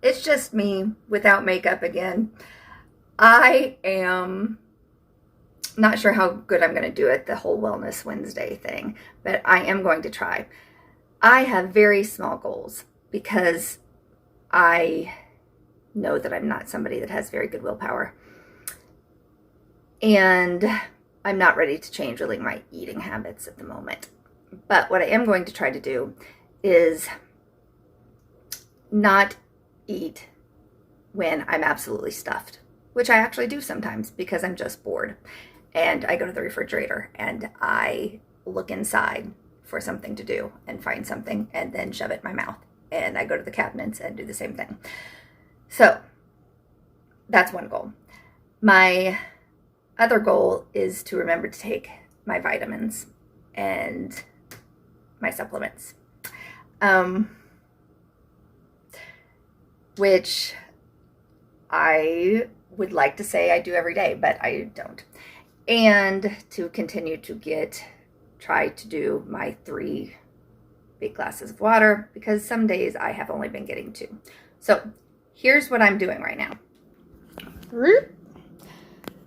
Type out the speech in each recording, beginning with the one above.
It's just me without makeup again. I am not sure how good I'm going to do at the whole Wellness Wednesday thing, but I am going to try. I have very small goals because I know that I'm not somebody that has very good willpower. And I'm not ready to change really my eating habits at the moment. But what I am going to try to do is not eat when I'm absolutely stuffed, which I actually do sometimes because I'm just bored. And I go to the refrigerator and I look inside for something to do and find something and then shove it in my mouth. And I go to the cabinets and do the same thing. So that's one goal. My other goal is to remember to take my vitamins and my supplements, um, which I would like to say I do every day, but I don't. And to continue to try to do my 3 big glasses of water because some days I have only been getting 2. So here's what I'm doing right now.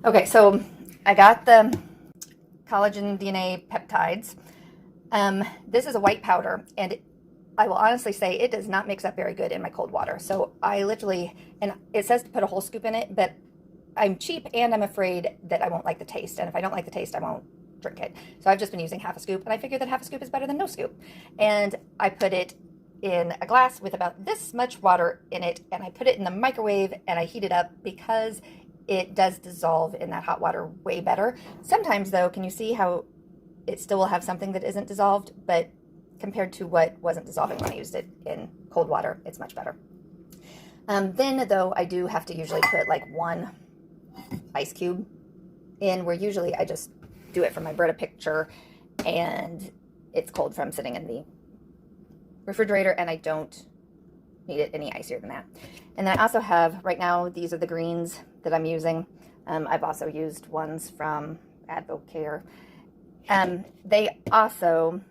Okay, so I got the collagen DNA peptides. This is a white powder, and I will honestly say it does not mix up very good in my cold water. So I literally, and it says to put a whole scoop in it, but I'm cheap and I'm afraid that I won't like the taste. And if I don't like the taste, I won't drink it. So I've just been using half a scoop, and I figured that half a scoop is better than no scoop. And I put it in a glass with about this much water in it, and I put it in the microwave and I heat it up because it does dissolve in that hot water way better. Sometimes though, can you see how it still will have something that isn't dissolved, but compared to what wasn't dissolving when I used it in cold water, it's much better. Then though, I do have to usually put like 1 ice cube in, where usually I just do it from my Brita picture and it's cold from sitting in the refrigerator, and I don't need it any icier than that. And then I also have, right now, these are the greens that I'm using. I've also used ones from Advocare. They also,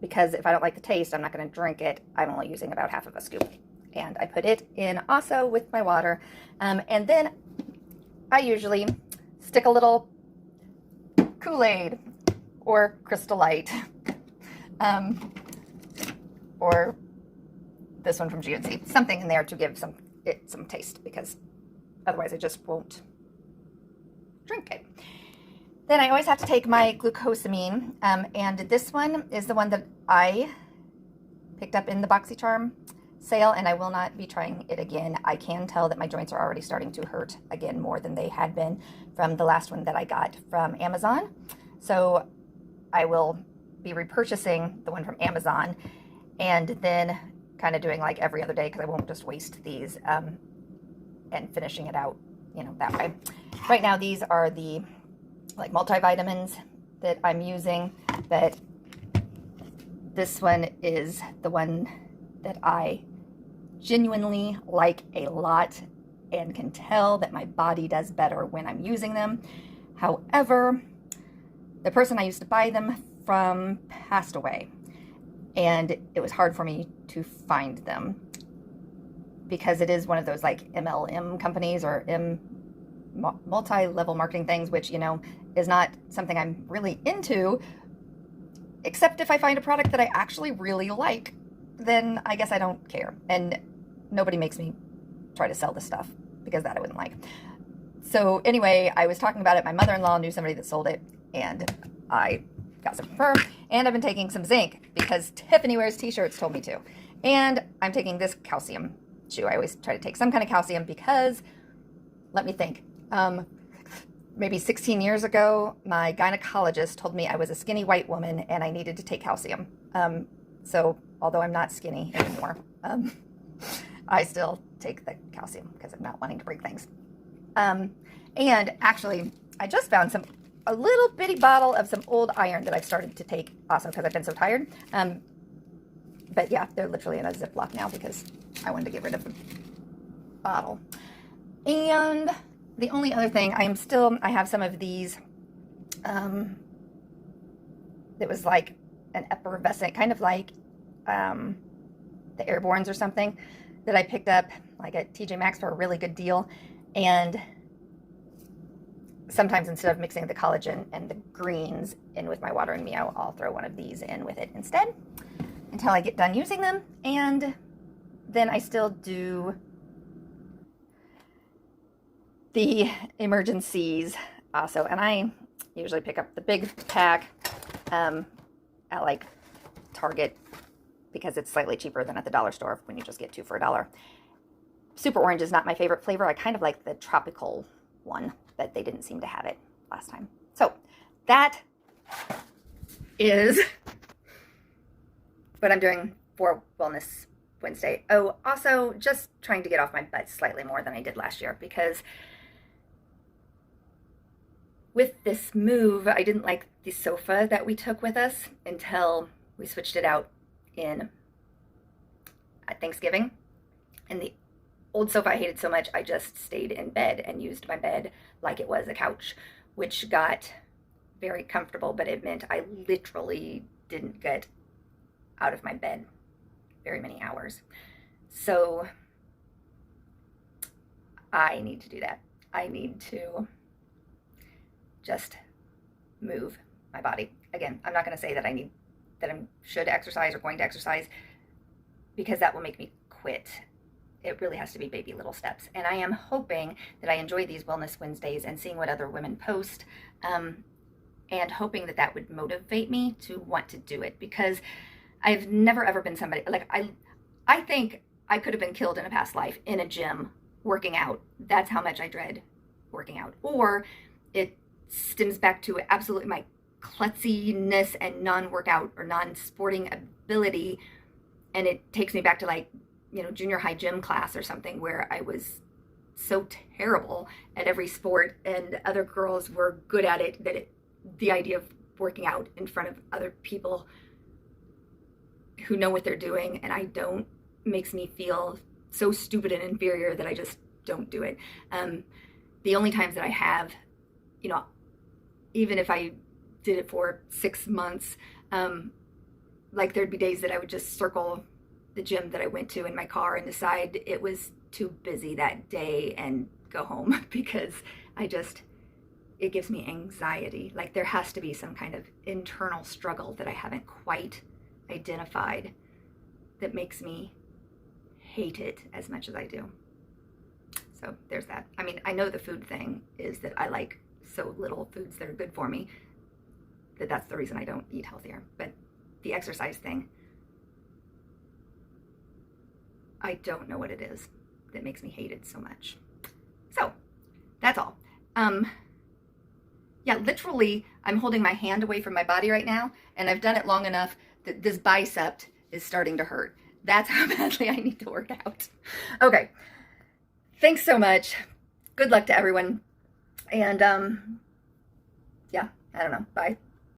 because if I don't like the taste, I'm not going to drink it, I'm only using about half of a scoop. And I put it in also with my water. And then I usually stick a little Kool-Aid or Crystal Light, or this one from GNC, something in there to give it some taste, because otherwise I just won't drink it. Then I always have to take my glucosamine, and this one is the one that I picked up in the BoxyCharm sale, and I will not be trying it again. I can tell that my joints are already starting to hurt again more than they had been from the last one that I got from Amazon. So I will be repurchasing the one from Amazon and then kind of doing like every other day, because I won't just waste these, and finishing it out, that way. Right now, these are the like multivitamins that I'm using, but this one is the one that I genuinely like a lot and can tell that my body does better when I'm using them. However, the person I used to buy them from passed away, and it was hard for me to find them because it is one of those like MLM companies or multi-level marketing things, which, is not something I'm really into, except if I find a product that I actually really like, then I guess I don't care. And nobody makes me try to sell this stuff, because that I wouldn't like. So anyway, I was talking about it. My mother-in-law knew somebody that sold it, and I got some from her. And I've been taking some zinc because Tiffany Wears T-shirts told me to. And I'm taking this calcium chew. I always try to take some kind of calcium because, let me think, maybe 16 years ago, my gynecologist told me I was a skinny white woman and I needed to take calcium. So although I'm not skinny anymore, I still take the calcium because I'm not wanting to break things. And actually, I just found a little bitty bottle of some old iron that I've started to take also because I've been so tired. But yeah, they're literally in a Ziploc now because I wanted to get rid of the bottle. And the only other thing, I have some of these, it was like an effervescent, kind of like the Airbornes or something. that I picked up like at TJ Maxx for a really good deal. And sometimes instead of mixing the collagen and the greens in with my Water and Meow, I'll throw one of these in with it instead until I get done using them. And then I still do the Emergen-C's also. And I usually pick up the big pack at like Target because it's slightly cheaper than at the dollar store when you just get 2 for $1. Super Orange is not my favorite flavor. I kind of like the tropical one, but they didn't seem to have it last time. So that is what I'm doing for Wellness Wednesday. Oh, also just trying to get off my butt slightly more than I did last year, because with this move, I didn't like the sofa that we took with us until we switched it out at Thanksgiving. And the old sofa I hated so much, I just stayed in bed and used my bed like it was a couch, which got very comfortable, but it meant I literally didn't get out of my bed very many hours. So I need to do that. I need to just move my body. Again, I'm not going to say that I should exercise or going to exercise, because that will make me quit. It really has to be baby little steps. And I am hoping that I enjoy these Wellness Wednesdays and seeing what other women post, and hoping that that would motivate me to want to do it, because I've never ever been somebody, like I think I could have been killed in a past life in a gym working out. That's how much I dread working out. Or it stems back to absolutely my klutziness and non-workout or non-sporting ability, and it takes me back to like, junior high gym class or something, where I was so terrible at every sport and other girls were good at it, that the idea of working out in front of other people who know what they're doing and I don't, makes me feel so stupid and inferior that I just don't do it. The only times that I have, even if I did it for 6 months, like there'd be days that I would just circle the gym that I went to in my car and decide it was too busy that day and go home, because it gives me anxiety. Like there has to be some kind of internal struggle that I haven't quite identified that makes me hate it as much as I do. So there's that. I mean, I know the food thing is that I like so little foods that are good for me that that's the reason I don't eat healthier. But the exercise thing, I don't know what it is that makes me hate it so much. So that's all. Yeah, literally, I'm holding my hand away from my body right now, and I've done it long enough that this bicep is starting to hurt. That's how badly I need to work out. Okay, thanks so much. Good luck to everyone. And yeah, I don't know. Bye.